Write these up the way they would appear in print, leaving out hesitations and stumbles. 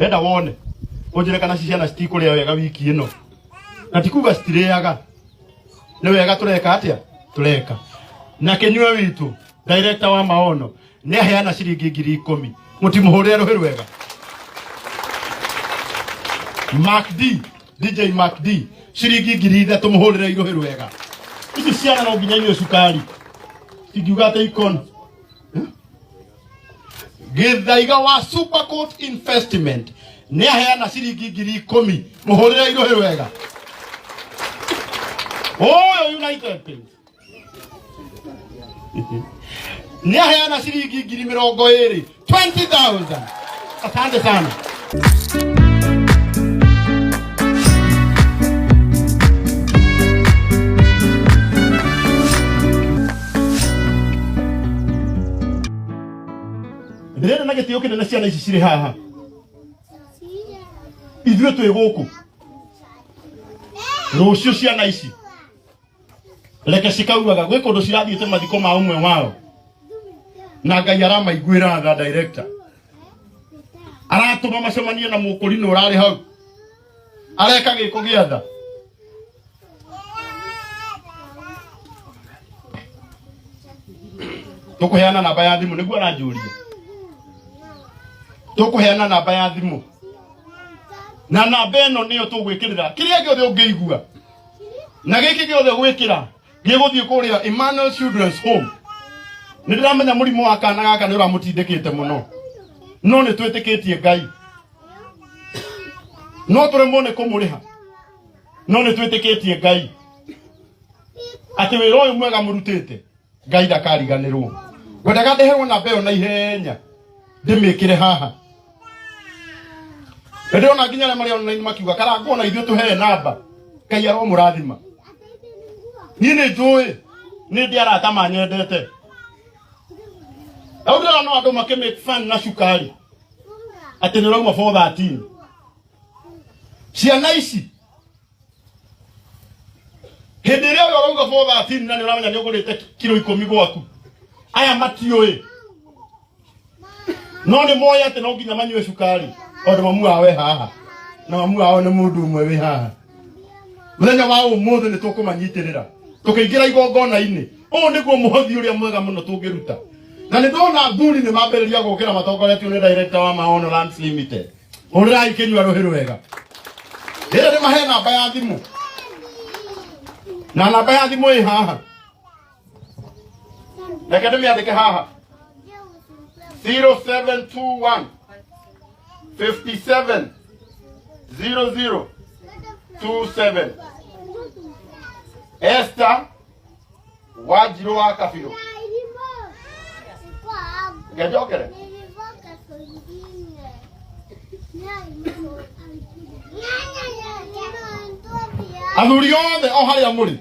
enda wone onjire kana ciana citikuria wega wiki ino na tikuga citiriaga ni wega tureka atia tureka na kenywe witu director wa maono ni aheana ciringi 10,000 mutimuhurire ruhi rwega. Mac Dee, DJ Mac Dee, ciringi 3,000 tumuhurire iruhi rwega. Ici ciana no nginya inyo cukari tingiuga ate ikon Githaiga wa Super Court Investment ni aheana ciringi 10,000 muhurire iruhi rwega. Oh, United Pins ni aheana ciringi 20,000 20,000. Asante sana. Ndĩrenda na gĩtĩo kĩnene ciana ici cirĩ haha. Ithuĩ twĩ gũkũ. Rũciũ ciana ici reke cikaugaga gwĩ kũndũ cirathiĩte mathiko ma ũmwe wao. Na Ngai aramaiguĩra tha director. Aratũma macemanie na mũkũrinũ ũrarĩ hau. Areka gĩko gĩa tha. Tũkũheana namba ya thimũ nĩguo aranjũria. Tũkũheana namba ya thimũ. Na namba ĩno nĩyo tũgwĩkĩrĩra kĩrĩa gĩothe ũngĩigua. Na gĩkĩ gĩothe gwĩkĩra gĩgũthiĩ kũrĩa Emmanuel Children's Home. Nĩndĩramenya mũrimũ wa kana gaka nĩ ũramũtindĩkĩte mũno. No nĩ twĩtĩkĩtie Ngai. No tũremwo nĩ kũmũrĩha. No nĩ twĩtĩkĩtie Ngai. Atĩ wĩra ũyũ mwega mũrutĩte Ngai ndakariganĩrwo. Ngwendaga ndĩherwo namba ĩyo na ihenya. Ndĩmĩkĩre haha. Ndĩrona nginya arĩa marĩ online makiuga Karangu na ithuĩ tũhe namba. Ngai aromũrathima. Niĩ nĩ njũĩ nĩ ndĩ arata manyendete. Au ndĩrona no andũ make fun na cukari. Atĩ nĩ ũrauma 413. Ciana ici hĩndĩ ĩrĩa ũrauga 413 na nĩ ũramenya nĩ ũgũrĩte kilo 10 gwaku. Aya matiũĩ. No nĩ moya atĩ no nginya manyue cukari. Tondũ mamu wao we haha. Na mamu wao nĩ mũndũ ũmwe we haha. Mũthenya wa ũmũthĩ nĩ tũkũmanyitĩrĩra. Tũkĩingĩra igongona-inĩ. Ũũ nĩguo mũhothi ũrĩa mwega mũno tũngĩruta. Na nĩ ndona thuri nĩ mambĩrĩria gũkĩra matongoretio nĩ director wa Maono Lands Limited. Ũrĩrai kĩnyua rũhĩ rwega. Rĩrĩa nĩ mahe namba ya thimũ. Na namba ya thimũ ĩ haha. Reke ndĩmĩandĩke haha. 0721 57 00 27. Esther Wanjiru wa Kabiro. Ngejokere. Athuri othe o harĩa mũrĩ.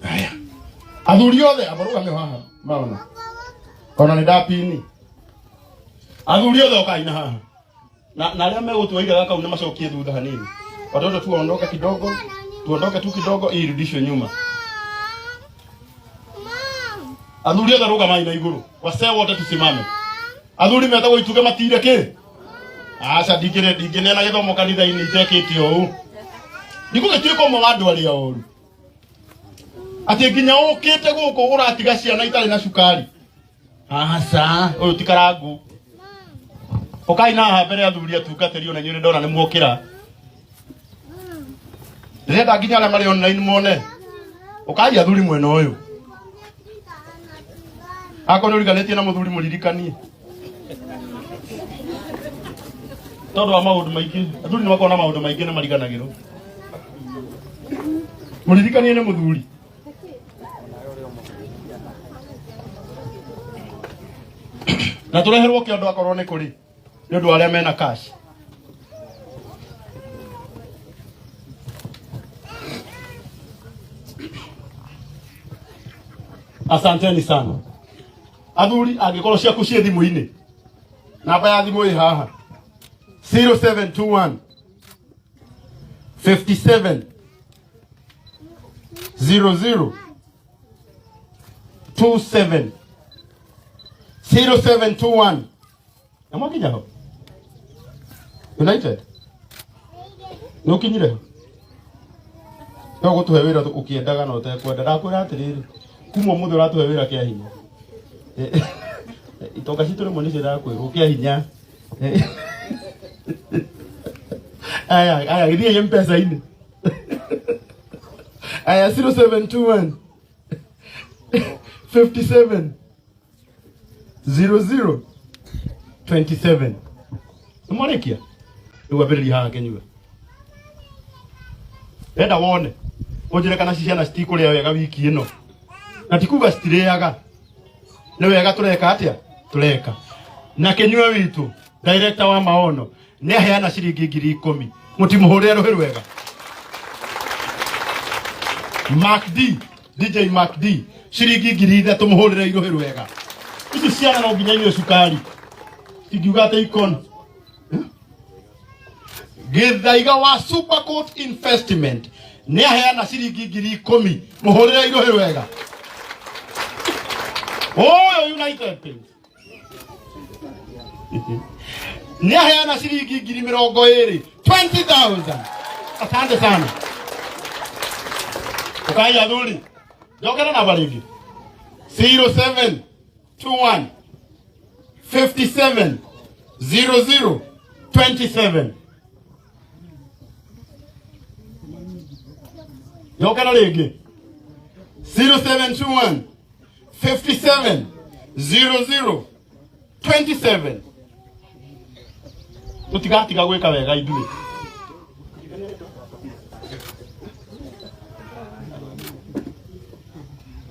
Aya. Athuri othe abarũgame haha. Maona. Ona nĩ ndapini. Athuri othe okaina haha. Na arĩa megũtũiga gaka nĩ macokie thutha hanini. Watoto tuondoke kidogo. Tuondoke tu kidogo ili rudishwe nyuma. Athuri othe rũgamai na igũrũ. Wasee wote tusimame. Athuri metagwo ituge matire kĩ? Aca ndingĩneana gĩthomo kanitha-inĩ itekĩte ũũ. Ndikũgĩtuĩka ũmwe wa andũ arĩa oru. Atĩ nginya ũkĩte gũkũ ũratiga ciana itarĩ na cukari. Aca, ũyũ ti Karangu. Ũkai na haha mbere athuri atungatĩri ona inyuĩ nĩ ndona nĩ muokĩra. Ndĩrenda nginya arĩa marĩ online mone. Ũkai athuri mwena ũyũ. Ako nĩ ũriganĩtie na mũthuri mũririkanie. Tondũ wa maũndũ maingĩ, athuri nĩ makoragwo na maũndũ maingĩ na mariganagĩrwo. Mũririkanie nĩ mũthuri. Na tũreherwo kĩondo akorwo nĩ kũrĩ. Nĩ ũndũ arĩa mena cash. Asanteni sana. Athuri angĩkorwo ciaku ciĩ thimũ-inĩ. Namba ya thimũ ĩ haha. 0721 57 00 27. 0721 Namwakinya ho. United. No kinyire ho. No gutuhe wira ukiendaga no utekwenda ndakwira atiriri. Kuma muthe uratuhe wira kia hinya. Itoka citu rimwe ni cirakwirwo kia hinya. Aya githie mpesa ini. Aya 0721 57 00 27. Mwarekia. Uwabiri haha kenyuga. Enda wone. Ojere kana ciana citikuria wega wiki ino. Na tikuga citiriaga. Ni wega tureka atia? Tureka. Na kenyuga witu, director wa maono, ni aheana ciringi 10,000. Mutimuhurire ruhiru wega. Mac Dee, DJ Mac Dee, ciringi 3,000 tumuhurire ruhiru wega. Ici ciana no nginya inywe cukari. Tingiuga ate ikono. Githaiga wa Supercoat Investment ni aheana ciringi 10,000 muhurire ruhiru wega. Oh, United Things. Ni aheana ciringi 20,000. 20,000. Asante sana. Ukaya dhuri. Jokera na baringi. 0721 57 00 27. Jokera legi. 0721 57 00 27. Tutigatiga gwika wega ithuĩ.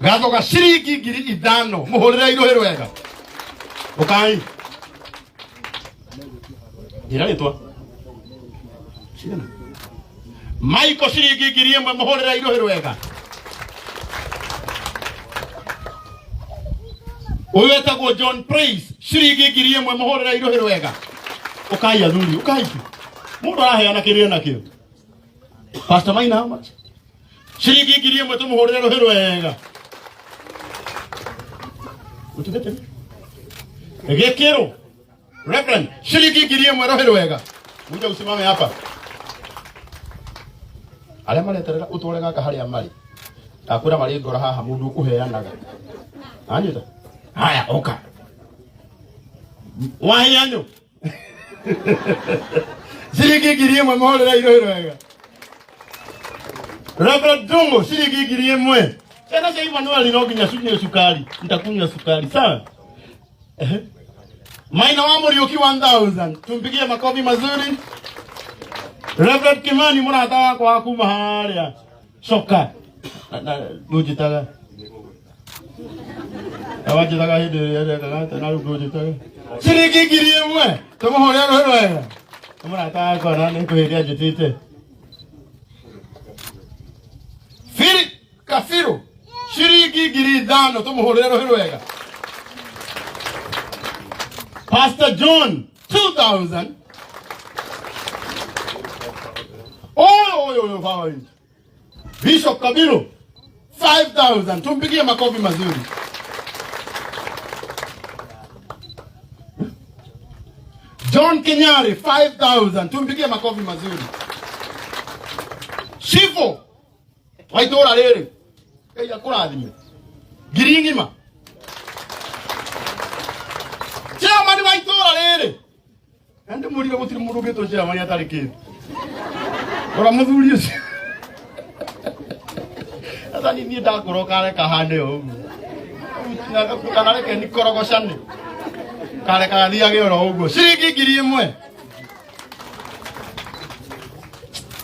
Gathoga ciringi 5,000 muhurire iruhiru wega. Ukai. Njira ritwa. Ciana. Maiko ciringi 1,000 muhurire iruhiru wega. Uyu etagwo John Praise ciringi 1,000 muhurire iruhiru wega. Ukai athuri, ukai. Mundu araheana kiria nakio. Pastor Maina how much? Ciringi 1,000 tumuhurire ruhiru wega. Utugete. Egekero. Reverend, ciringi 1,000 ruhiru wega. Muja usimame hapa. Aria mareterera utware gaka haria mari. Akwira mari ngora haha mundu ukuheanaga. Anyita. Haya, oka. Wahianyo. Ciringi 1,000 muhurire iruhiru wega. Reverend Dungo, ciringi 1,000. Tena sasa hivi ndio lino ginya sunywe sukari. Nitakunywa sukari, sawa? Maina wa Muriuki 1,000. Tumpigie makofi mazuri. Reverend Kimani murata wako wakuma haria. Soka. Na dujitaga. Awajitaga hidi ya kagata na dujitaga. Ciringi 1,000. Tumuhurire ruhiru wega. Murata wako nani kuhiria jutite. Firi Kafiru ciringi 5,000 tumuhurire ruhiru wega. Pastor John 2,000. Oh, power. Bishop Kabiru 5,000. Tumpigie makofi mazuri. John Kenyari 5,000. Tumpigie makofi mazuri. Shifo waitora rere. Eya kurathime. Giringima. Chairman waitora rere. Ande muriga gutiri mundu geto chairman atari kindu. Ora muthuri ucio. Ata ni ndakoroka reka hande o. Na kana reke ni korogocane. Kare kathi age oro uguo. Ciringi 1,000.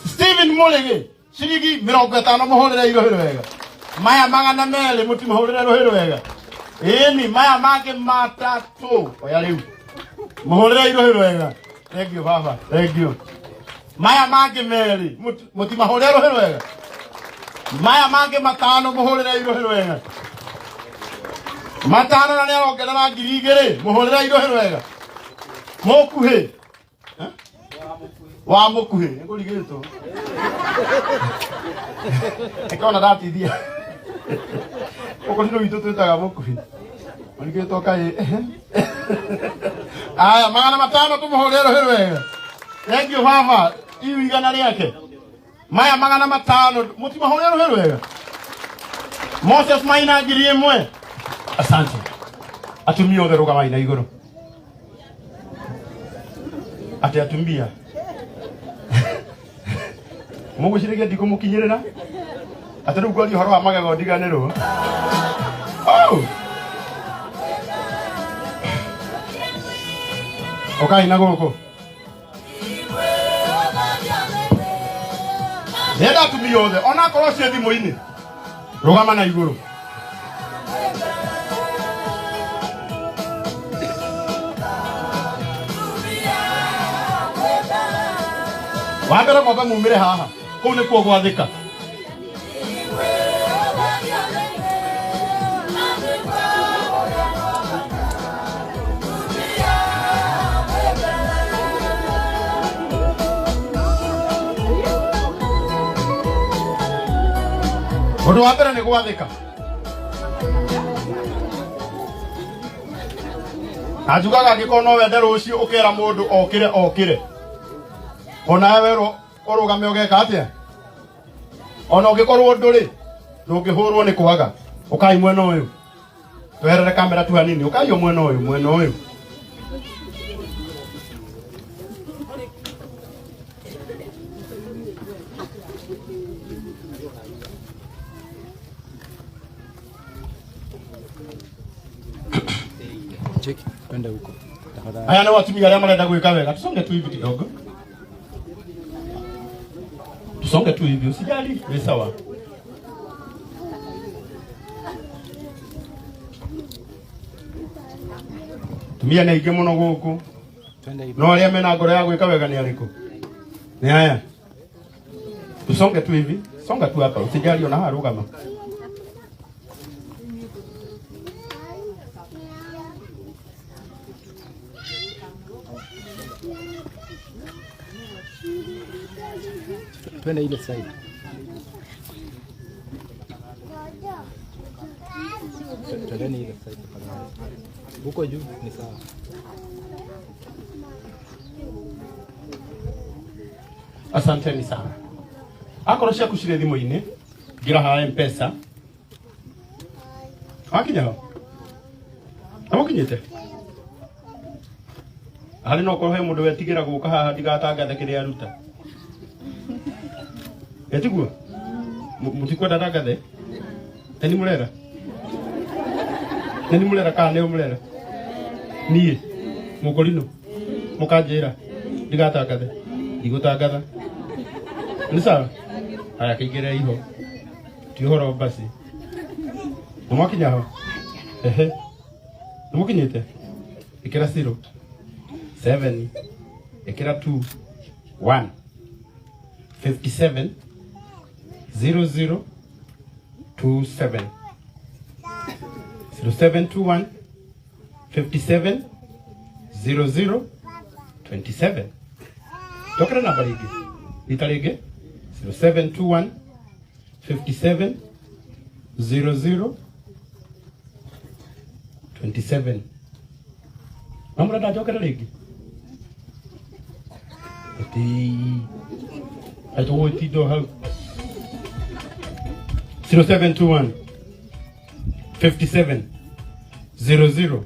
Steven Mulege. Ciringi 50 muhurire iruhiru wega. Maya 200 mutimuhurire ruhiru wega. Eni maya mange matatu. Oya riu. Muhurire iruhiru wega. Thank you baba. Thank you. Maya mange meri mutimahurire ruhiru wega. Maya mange 5 muhurire iruhiru wega. Matano na nero ngerera 2,000 muhurire iruhiru wega. Mokuhe. Wa mukuhe ngurigito. Ekona datithia. Oko ndio wito twetaga mukuhe. Ngurigito kai. Aya, magana matano tumuhorero wega. Thank you baba. Iu igana riake. Maya magana matano mutimahorero wega. Moses Maina ngiri imwe. Asante. Atumia othe ruga Maina iguru. Ati atumbia. Mugucirikia ndiko mukinyirira. Ati riu ngori horo wa magego ndiganirwo. Oh. Okay, na goko. Nenda atumia othe ona korwo cie thimu-ini. Rugama na iguru. Wambere mwamba mumire haha. Kuu ni kuo gwathika. Undu wa mbere ni gwathika. Ajugaga angĩkorwo no wende rũciũ ũkera mũndũ okire. Ona wewe ũrũgame ũgeka atĩa? Ona ũngĩkorwo ndũrĩ ndũngĩhũrwo nĩ kwaga. Ũkai mwena ũyũ. Twerere kamera tu hanini. Ũkai mwena ũyũ. Check, twende huko. Tafadhali. Haya, na watu mimi marenda gwika wega. Tusonge tu hivi kidogo. Tusonge tu hivi, usijali. Ni sawa. Tumia na ige muno guku. Twende hivi. No aria mena ngoro ya gwika wega ni ariku. Ni haya. Tusonge tu hivi. Songa tu hapa, usijali ona harugama. Twende ile side. Twende ile side. Huko juu ni sawa. Asanteni sana. Akoroshia kushire thimu-ini. Gira ha M-Pesa. Akinya. Amukinyite. Hari no korwo he mundu wetigira guka haha ndigatangathe kiria aruta. Etiguo. Mutikwenda tangathe? Tani murera. Nani murera kana ne murera? Nie. Mukorino. Mukanjira. Ndigatangathe. Igutangatha. Ni sawa? Aya kigere iho. Ti horo basi. Mumakinya ho. Ehe. Mukinyite. Ikira 0 7 ikira 2 1 57 00 27 0721 57 00 27. Tokera namba ligi. Italege 0721 57 00 27. Namura da tokera ligi. Ati aito woti do ha 0721 57 00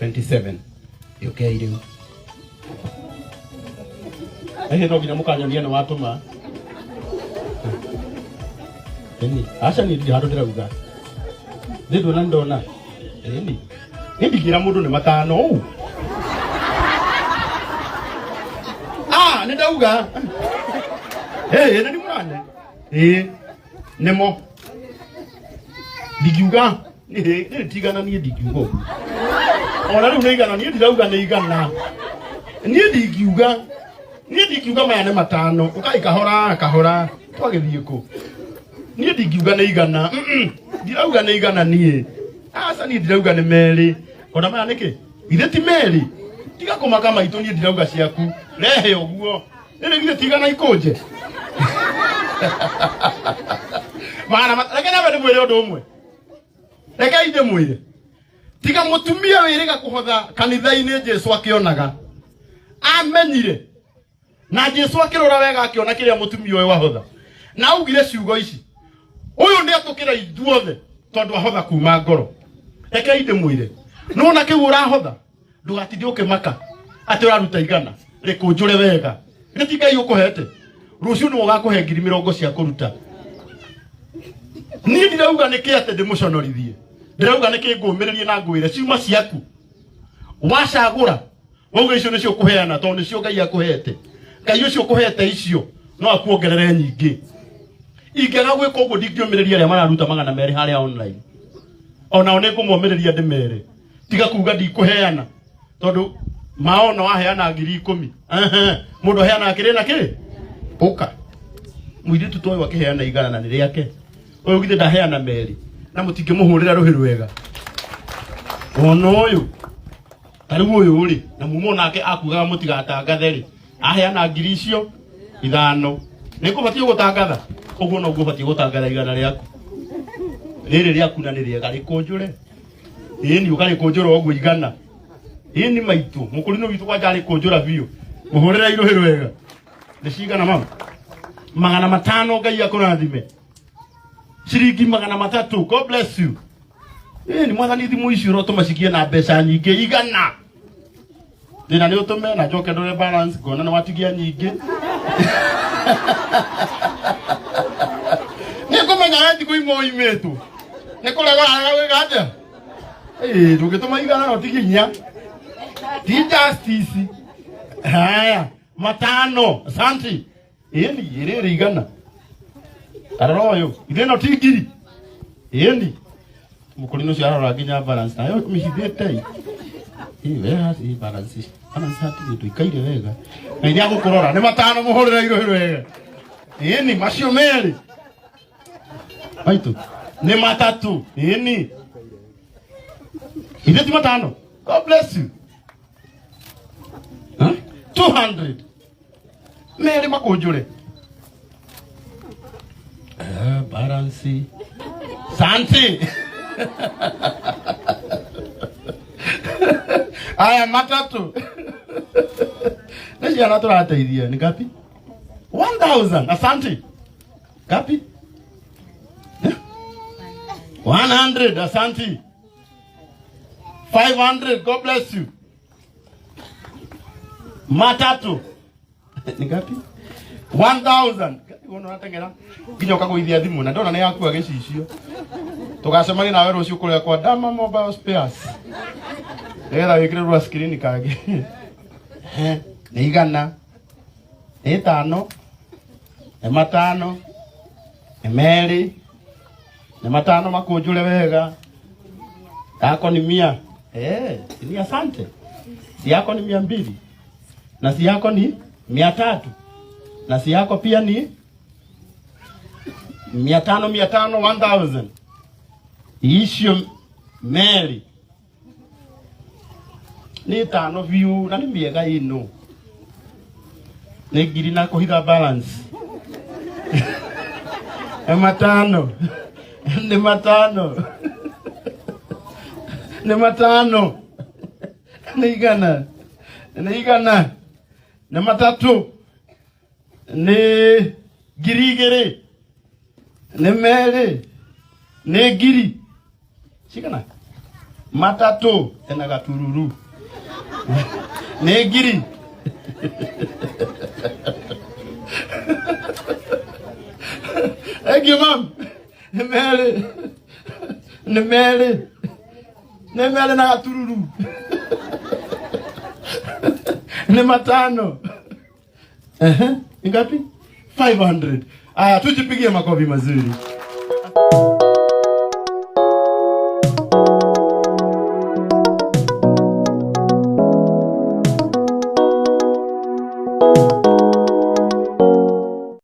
27. Okay, leo. Ehe no ginya mukanyonia no watuma. Eni, acha ni ndi haro ndiraruga. Ndindo na ndona. Eni. Ndigira mundu ni matano u. Ah, ndauga. Eh, nani mwana? Nemo. Digiuga. Tigana ni digiugo. Ona riu neigana ni ndirauga neigana. Ni digiuga. Ni digiuga maya ne matano. Ukai kahora. Twagithie ku. Ni digiuga neigana. Ndirauga neigana nie. Asa ni ndirauga ne meri. Ona maya niki? Ithe ti meri. Tiga kumaka maitu ni ndirauga ciaku. Rehe oguo. Nene githe tigana ikunje. Mana reke na bende mwire undu umwe. Reke inde mwire. tiga mutumia wiriga kuhotha kanitha-ini Jesu akionaga amenyire na Jesu akirora wega akiona kiria mutumia uyu wahotha na augire ciugo ici uyu ni atukira ithuothe tondu ahotha kuma ngoro reke inde mwire no na kiu urahotha ndugatinde ukimaka ati uraruta igana rikunjure wega ritigai ukuhete rucio ni ugakuhe 20,000 cia kuruta ni ndirauga niki ati ndimuconorithie ndirauga niki ngumiririe na ngwire ciuma ciaku wacagura wauga icio nicio kuheana tondu nicio Ngai akuhete Ngai ucio kuhete icio no akuongerere nyingi ingega gwika uguo ndingiumiriria aria mararuta 200 haria online ona one kumomiriria ndimere tiga kuga ndikuheana tondu maona waheana 10,000 mundu heana kiri na kiri uka muiritu toy wakiheana igana na niriake uyu githe ndaheana meri na mutingimuhurira ruhi rwega ono uyu tariu uyu uri na mumo nake akugaga mutigatangathe ri aheana 1000 icio 5 nikubatie gutangatha uguo no gubatie gutangatha igana riaku riri riaku na niriega rikunjure ni ukari kunjura uguo igana ni maitu mukurino witu kwa jari kunjura biu muhurira iruhi rwega nishigana mama 500 Ngai akurathime ciringi 300 God bless you ni mwathani thimu ici ro tumacikie na mbeca nyingi igana ndina ni utume na njoke ndore balance ngona na watigia nyingi ni kumenya wendi kuimo imetu ni kulega wega atia ndugituma igana no tiginya ti justice haya 5 asante ni irere igana araroyo itheno tigiri ni mukulino cia arora nginya balance nayo kumishithete where has he balance hati ndu ikaire wega na iria gukurora ni 5 muhurira iruhi wega ni macio meri baitu ni 3 ni itheti 5 God bless you 200 meri makunjure balance santi aya 3 nesi ana turateithia ni gapi 1000 asante gapi 100 asante 500 God bless you 3 ni gapi 1000 uno natengera nginya ukaguithia thimu na ndona ni yakua gicicio tugacemania nawe rucio kuria kwa Dama Mobile Spares era wikire rwa screen kage ni igana ni 5 ni 5 ni meri ni 5 makunjure wega yako ni 100 ni asante si yako ni 200 na si yako ni 300 na si yako pia ni 500 1000 icio meri ni 5 view na ni miega ino ni ngiri na kuhitha balance ni 5 ni 5 ni 5 ni igana ni 3 ni ngiri ni meri ni ngiri shikana 3 ena gatururu ni ngiri egi mam ni meri na gatururu ni 5 ngapi 500 aya tujipigie makofi mazuri